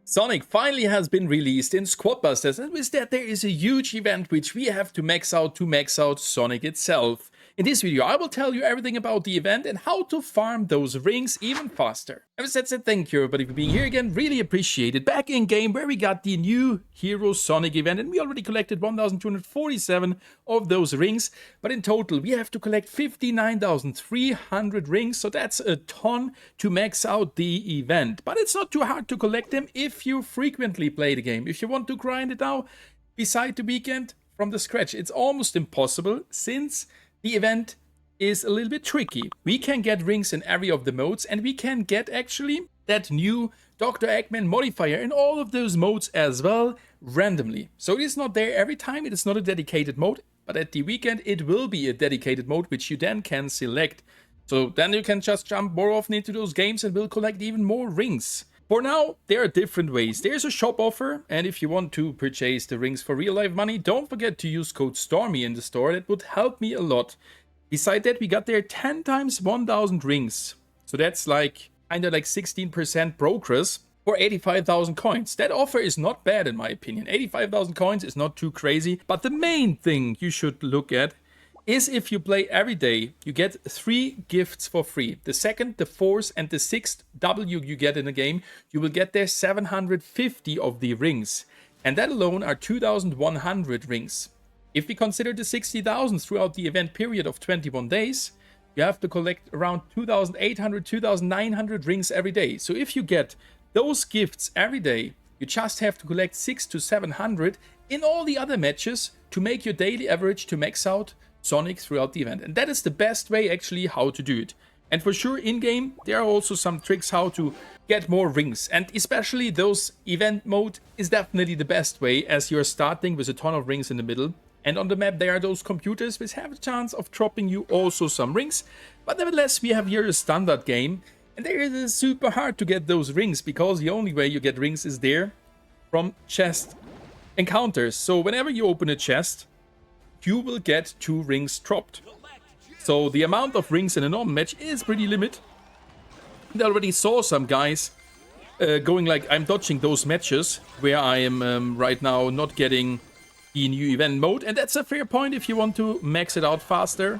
Sonic finally has been released in Squadbusters, and with that there is a huge event which we have to max out Sonic itself. In this video I will tell you everything about the event and how to farm those rings even faster. And with that said, thank you everybody for being here again, really appreciate it. Back in game where we got the new Hero Sonic event and we already collected 1247 of those rings, but in total we have to collect 59,300 rings, so that's a ton to max out the event. But it's not too hard to collect them if you frequently play the game. If you want to grind it now beside the weekend from the scratch, it's almost impossible since the event is a little bit tricky. We can get rings in every of the modes, and we can get actually that new Dr. Eggman modifier in all of those modes as well, randomly. So it is not there every time, it is not a dedicated mode, but at the weekend it will be a dedicated mode which you then can select. So then you can just jump more often into those games and will collect even more rings. For now, there are different ways. There's a shop offer, and if you want to purchase the rings for real life money, don't forget to use code STORMY in the store. That would help me a lot. Beside that, we got there 10 times 1000 rings. So that's like kind of like 16% progress for 85,000 coins. That offer is not bad in my opinion. 85,000 coins is not too crazy. But the main thing you should look at is if you play every day, you get 3 gifts for free. The second, the fourth, and the sixth W you get in the game, you will get there 750 of the rings. And that alone are 2,100 rings. If we consider the 60,000 throughout the event period of 21 days, you have to collect around 2,800, 2,900 rings every day. So if you get those gifts every day, you just have to collect 600 to 700 in all the other matches to make your daily average to max out Sonic throughout the event. And that is the best way actually how to do it. And for sure in game there are also some tricks how to get more rings, and especially those event mode is definitely the best way as you're starting with a ton of rings in the middle. And on the map there are those computers which have a chance of dropping you also some rings. But nevertheless we have here a standard game, and there it is super hard to get those rings because the only way you get rings is there from chest encounters. So whenever you open a chest, you will get 2 rings dropped. So the amount of rings in a normal match is pretty limited. And I already saw some guys going like I'm dodging those matches where I am right now not getting the new event mode. And that's a fair point if you want to max it out faster.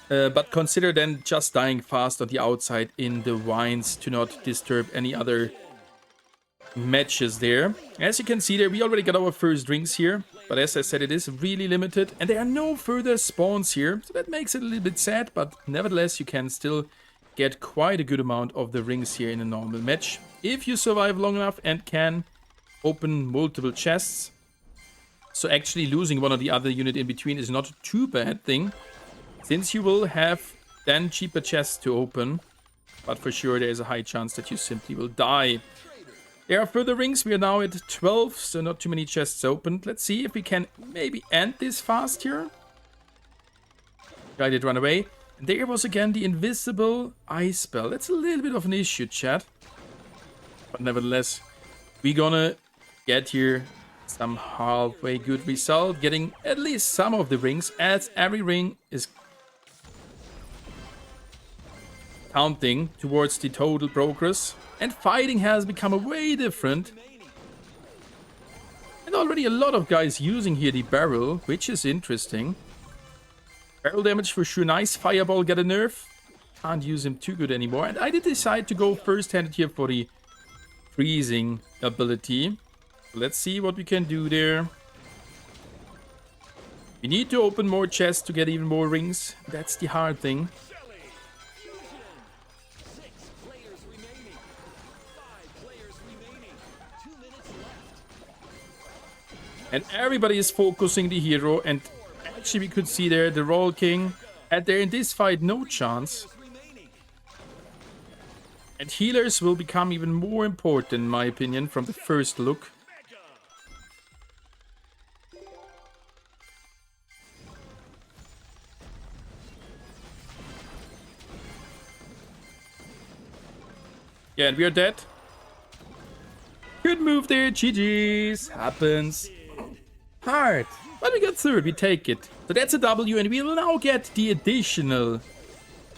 But consider then just dying fast on the outside in the vines to not disturb any other matches there. As you can see there, we already got our first rings here, but as I said, it is really limited and there are no further spawns here, so that makes it a little bit sad, but nevertheless you can still get quite a good amount of the rings here in a normal match if you survive long enough and can open multiple chests. So actually losing one or the other unit in between is not a too bad thing, since you will have then cheaper chests to open, but for sure there is a high chance that you simply will die. There are further rings. We are now at 12, so not too many chests opened. Let's see if we can maybe end this fast here. Guy did run away. And there was again the invisible ice spell. That's a little bit of an issue, chat. But nevertheless, we're gonna get here some halfway good result, getting at least some of the rings, as every ring is counting towards the total progress. And fighting has become a way different. And already a lot of guys using here the barrel, which is interesting. Barrel damage for sure nice. Fireball got a nerf. Can't use him too good anymore. And I did decide to go first-handed here for the freezing ability. Let's see what we can do there. We need to open more chests to get even more rings. That's the hard thing. And everybody is focusing the hero, and actually we could see there the Royal King had there in this fight no chance. And healers will become even more important in my opinion from the first look. Yeah, and we are dead. Good move there, GG's. Happens. Hard. But we got third, we take it. So that's a W, and we will now get the additional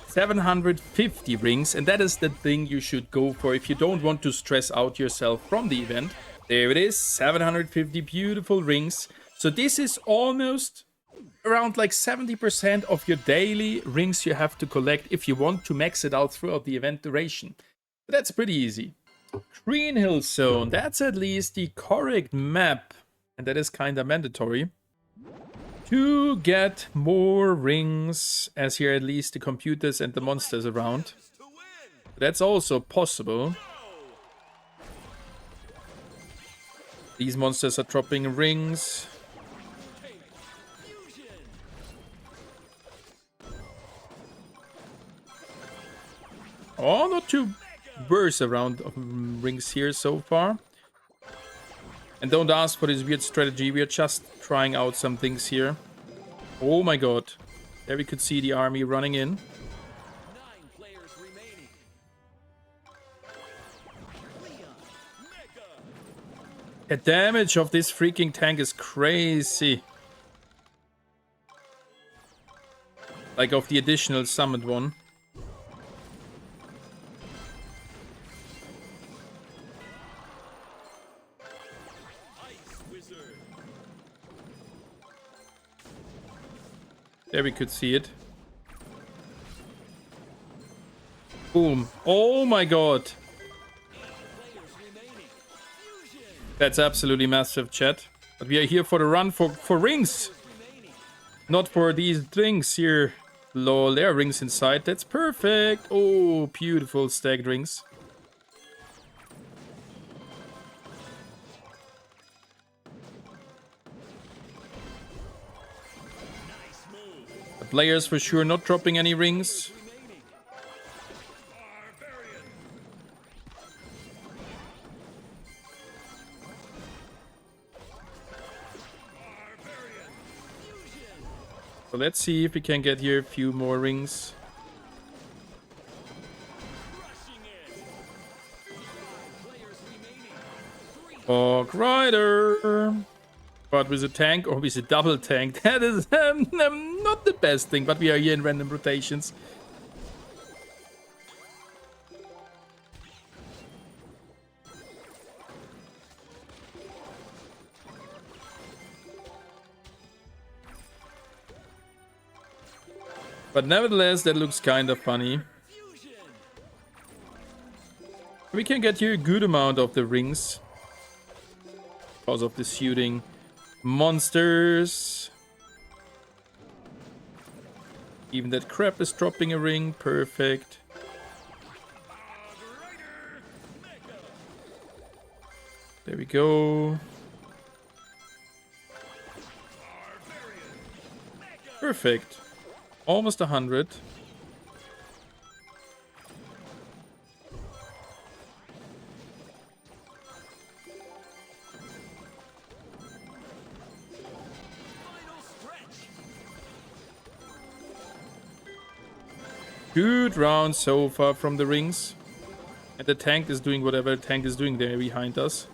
750 rings, and that is the thing you should go for if you don't want to stress out yourself from the event. There it is, 750 beautiful rings. So this is almost around like 70% of your daily rings you have to collect if you want to max it out throughout the event duration. But that's pretty easy. Green Hill Zone, that's at least the correct map, and that is kind of mandatory to get more rings, as here at least the computers and the monsters around. That's also possible. These monsters are dropping rings. Oh, not too worse around rings here so far. And don't ask for this weird strategy, we are just trying out some things here. Oh my god. There we could see the army running in. 9 players remaining. The damage of this freaking tank is crazy. Like of the additional summoned one. There we could see it. Boom. Oh my god. That's absolutely massive, chat. But we are here for the run for rings. Not for these things here. Lol, there are rings inside. That's perfect. Oh, beautiful stacked rings. Players for sure not dropping any rings. So let's see if we can get here a few more rings. Hog Rider. But with a tank or with a double tank, that is not the best thing. But we are here in random rotations. But nevertheless, that looks kind of funny. We can get here a good amount of the rings because of the shooting monsters. Even that crap is dropping a ring. Perfect. There we go. Perfect. Almost 100. Good round so far from the rings. And the tank is doing whatever the tank is doing there behind us.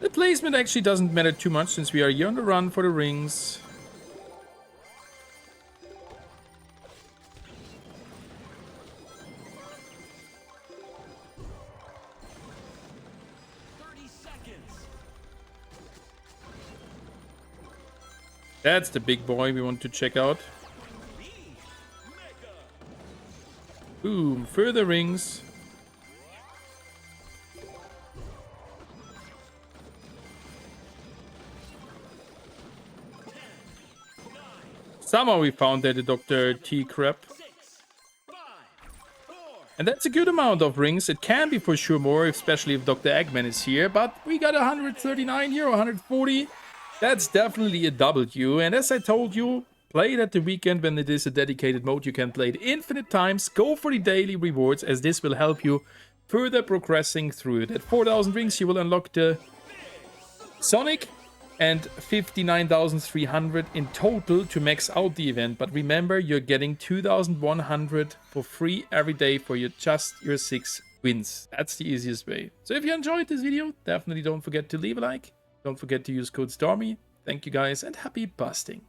The placement actually doesn't matter too much since we are here on the run for the rings. That's the big boy we want to check out. Boom, further rings. Somehow we found that the Dr. T crap. And that's a good amount of rings. It can be for sure more, especially if Dr. Eggman is here. But we got 139 here, 140. That's definitely a W. And as I told you, play it at the weekend when it is a dedicated mode. You can play it infinite times. Go for the daily rewards, as this will help you further progressing through it. At 4,000 rings, you will unlock the Sonic and 59,300 in total to max out the event. But remember, you're getting 2,100 for free every day for your 6 wins. That's the easiest way. So if you enjoyed this video, definitely don't forget to leave a like. Don't forget to use code STORMY. Thank you guys and happy busting.